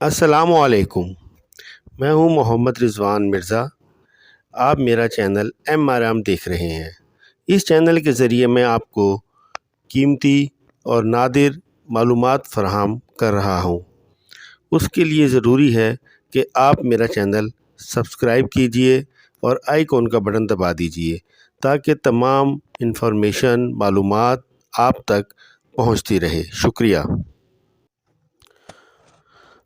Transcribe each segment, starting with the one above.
السلام علیکم۔ میں ہوں محمد رضوان مرزا۔ آپ میرا چینل ایم آر ایم دیکھ رہے ہیں۔ اس چینل کے ذریعے میں آپ کو قیمتی اور نادر معلومات فراہم کر رہا ہوں۔ اس کے لیے ضروری ہے کہ آپ میرا چینل سبسکرائب کیجئے اور آئیکن کا بٹن دبا دیجئے تاکہ تمام انفارمیشن معلومات آپ تک پہنچتی رہے۔ شکریہ۔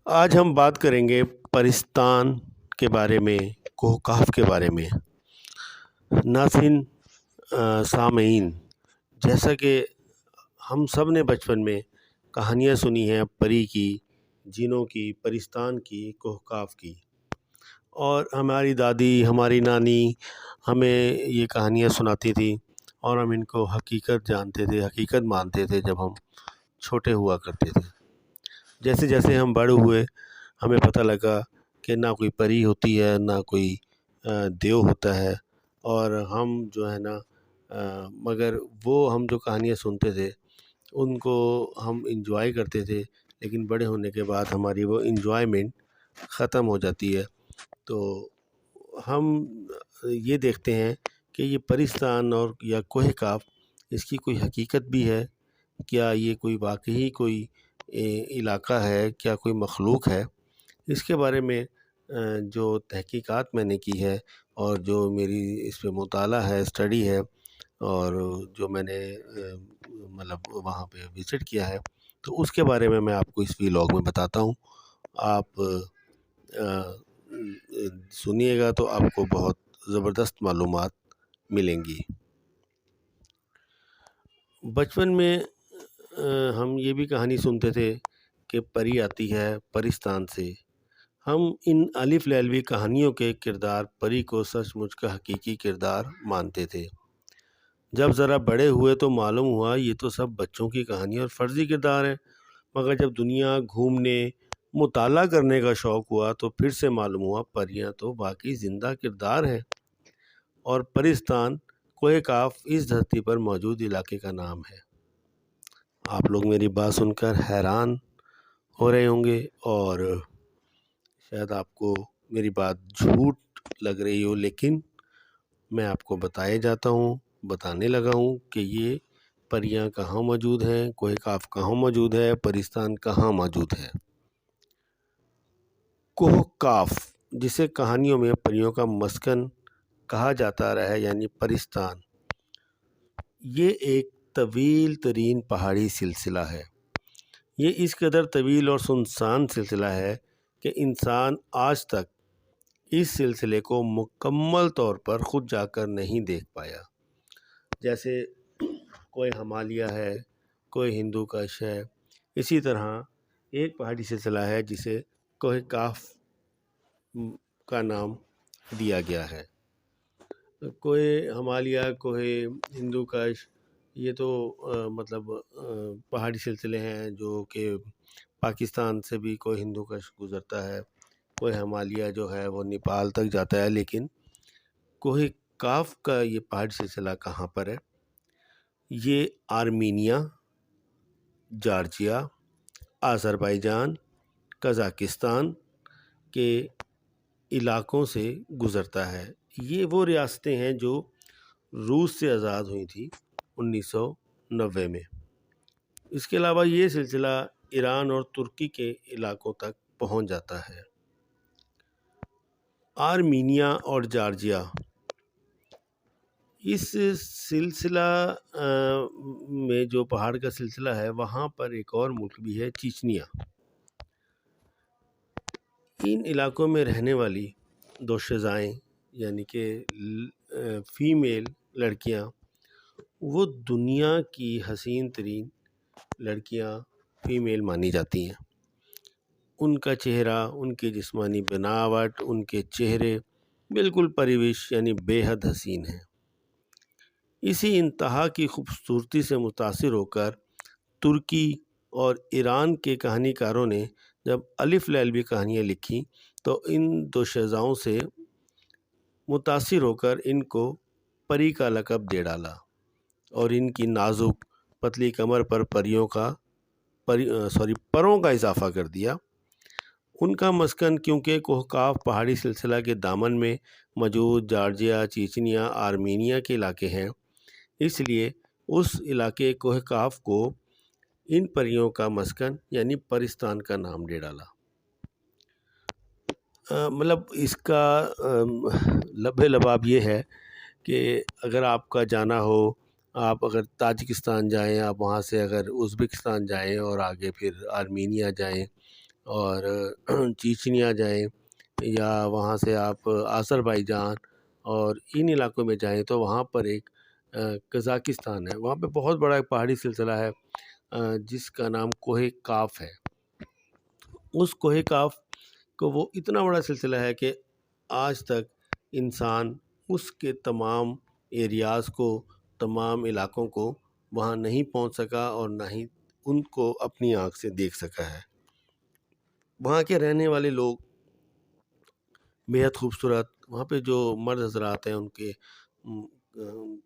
آج ہم بات کریں گے پرستان کے بارے میں، کوہ کاف کے بارے میں۔ ناظرین، سامعین، جیسا کہ ہم سب نے بچپن میں کہانیاں سنی ہیں پری کی، جنوں کی، پرستان کی، کوہ کاف کی، اور ہماری دادی، ہماری نانی ہمیں یہ کہانیاں سناتی تھی اور ہم ان کو حقیقت جانتے تھے، حقیقت مانتے تھے جب ہم چھوٹے ہوا کرتے تھے۔ جیسے جیسے ہم بڑے ہوئے ہمیں پتہ لگا کہ نہ کوئی پری ہوتی ہے، نہ کوئی دیو ہوتا ہے، اور ہم جو ہے نا مگر وہ ہم جو کہانیاں سنتے تھے ان کو ہم انجوائے کرتے تھے، لیکن بڑے ہونے کے بعد ہماری وہ انجوائمنٹ ختم ہو جاتی ہے۔ تو ہم یہ دیکھتے ہیں کہ یہ پرستان اور یا کوہ کاف، اس کی کوئی حقیقت بھی ہے؟ کیا یہ کوئی واقعی کوئی علاقہ ہے؟ کیا کوئی مخلوق ہے؟ اس کے بارے میں جو تحقیقات میں نے کی ہے اور جو میری اس پہ مطالعہ ہے، اسٹڈی ہے، اور جو میں نے مطلب وہاں پہ وزٹ کیا ہے، تو اس کے بارے میں آپ کو اس ویلاگ میں بتاتا ہوں۔ آپ سنیے گا تو آپ کو بہت زبردست معلومات ملیں گی۔ بچپن میں ہم یہ بھی کہانی سنتے تھے کہ پری آتی ہے پرستان سے۔ ہم ان الف لیلوی کہانیوں کے کردار پری کو سچ مچ کا حقیقی کردار مانتے تھے۔ جب ذرا بڑے ہوئے تو معلوم ہوا یہ تو سب بچوں کی کہانی اور فرضی کردار ہیں، مگر جب دنیا گھومنے، مطالعہ کرنے کا شوق ہوا تو پھر سے معلوم ہوا پریاں تو واقعی زندہ کردار ہیں، اور پرستان، کوہ کاف، اس دھرتی پر موجود علاقے کا نام ہے۔ آپ لوگ میری بات سن کر حیران ہو رہے ہوں گے، اور شاید آپ کو میری بات جھوٹ لگ رہی ہو، لیکن میں آپ کو بتانے لگا ہوں کہ یہ پریاں کہاں موجود ہیں، کوہ کاف کہاں موجود ہے، پرستان کہاں موجود ہے۔ کوہ کاف، جسے کہانیوں میں پریوں کا مسکن کہا جاتا رہا ہے، یعنی پرستان، یہ ایک طویل ترین پہاڑی سلسلہ ہے۔ یہ اس قدر طویل اور سنسان سلسلہ ہے کہ انسان آج تک اس سلسلے کو مکمل طور پر خود جا کر نہیں دیکھ پایا۔ جیسے کوئی ہمالیہ ہے، کوئی ہندو کش ہے، اسی طرح ایک پہاڑی سلسلہ ہے جسے کوہ کاف کا نام دیا گیا ہے۔ کوہ ہمالیہ، کوہ ہندو کش، یہ تو مطلب پہاڑی سلسلے ہیں جو کہ پاکستان سے بھی کوہ ہندو کش گزرتا ہے، کوہ ہمالیہ جو ہے وہ نیپال تک جاتا ہے، لیکن کوہ کاف کا یہ پہاڑی سلسلہ کہاں پر ہے؟ یہ آرمینیا، جارجیا، آذربائیجان، قزاقستان کے علاقوں سے گزرتا ہے۔ یہ وہ ریاستیں ہیں جو روس سے آزاد ہوئی تھی 1990 میں۔ اس کے علاوہ یہ سلسلہ ایران اور ترکی کے علاقوں تک پہنچ جاتا ہے۔ آرمینیا اور جارجیا، اس سلسلہ میں جو پہاڑ کا سلسلہ ہے، وہاں پر ایک اور ملک بھی ہے، چیچنیا۔ ان علاقوں میں رہنے والی دوشزائیں، یعنی کہ فیمیل لڑکیاں، وہ دنیا کی حسین ترین لڑکیاں فیمیل مانی جاتی ہیں۔ ان کا چہرہ، ان کی جسمانی بناوٹ، ان کے چہرے بالکل پرورش، یعنی بے حد حسین ہیں۔ اسی انتہا کی خوبصورتی سے متاثر ہو کر ترکی اور ایران کے کہانی کاروں نے جب الف لیلوی کہانیاں لکھی تو ان دوشیزاؤں سے متاثر ہو کر ان کو پری کا لقب دے ڈالا، اور ان کی نازک پتلی کمر پر پروں کا اضافہ کر دیا۔ ان کا مسکن کیونکہ کوہکاف پہاڑی سلسلہ کے دامن میں موجود جارجیا، چیچنیا، آرمینیا کے علاقے ہیں، اس لیے اس علاقے کوہکاف کو ان پریوں کا مسکن یعنی پرستان کا نام دے ڈالا۔ مطلب اس کا لب لباب یہ ہے کہ اگر آپ کا جانا ہو، آپ اگر تاجکستان جائیں، آپ وہاں سے اگر ازبکستان جائیں اور آگے پھر آرمینیا جائیں اور چیچنیا جائیں، یا وہاں سے آپ آذربائیجان اور ان علاقوں میں جائیں، تو وہاں پر ایک قزاقستان ہے، وہاں پہ بہت بڑا ایک پہاڑی سلسلہ ہے جس کا نام کوہ کاف ہے۔ اس کوہ کاف کو وہ اتنا بڑا سلسلہ ہے کہ آج تک انسان اس کے تمام ایریاز کو، تمام علاقوں کو وہاں نہیں پہنچ سکا اور نہ ہی ان کو اپنی آنکھ سے دیکھ سکا ہے۔ وہاں کے رہنے والے لوگ بےحد خوبصورت، وہاں پہ جو مرد حضرات ہیں ان کے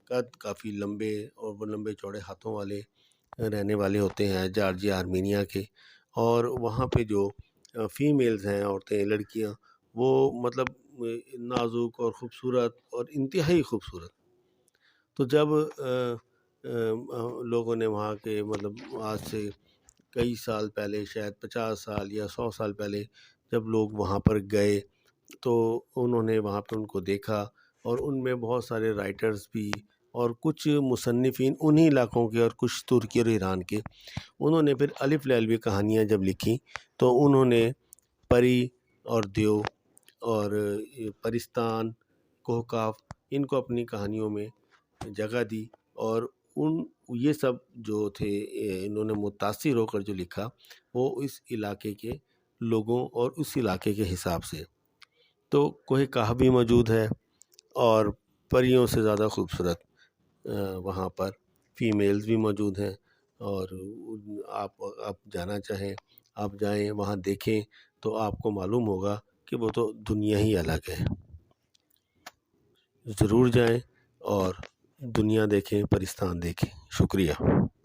قد کافی لمبے اور وہ لمبے چوڑے ہاتھوں والے رہنے والے ہوتے ہیں جارجیا، آرمینیا کے، اور وہاں پہ جو فیمیلز ہیں، عورتیں، لڑکیاں، وہ مطلب نازک اور خوبصورت اور انتہائی خوبصورت۔ تو جب لوگوں نے وہاں کے مطلب آج سے کئی سال پہلے، شاید 50 سال یا 100 سال پہلے جب لوگ وہاں پر گئے تو انہوں نے وہاں پہ ان کو دیکھا، اور ان میں بہت سارے رائٹرز بھی اور کچھ مصنفین انہی علاقوں کے اور کچھ ترکی اور ایران کے، انہوں نے پھر الف لیلوی کہانیاں جب لکھی تو انہوں نے پری اور دیو اور پرستان، کوہکاف، ان کو اپنی کہانیوں میں جگہ دی، اور یہ سب جو تھے انہوں نے متاثر ہو کر جو لکھا وہ اس علاقے کے لوگوں اور اس علاقے کے حساب سے۔ تو کوہ کاف بھی موجود ہے، اور پریوں سے زیادہ خوبصورت وہاں پر فیمیلز بھی موجود ہیں، اور آپ جانا چاہیں آپ جائیں، وہاں دیکھیں تو آپ کو معلوم ہوگا کہ وہ تو دنیا ہی الگ ہے۔ ضرور جائیں اور دنیا دیکھیں، پرستان دیکھیں۔ شکریہ۔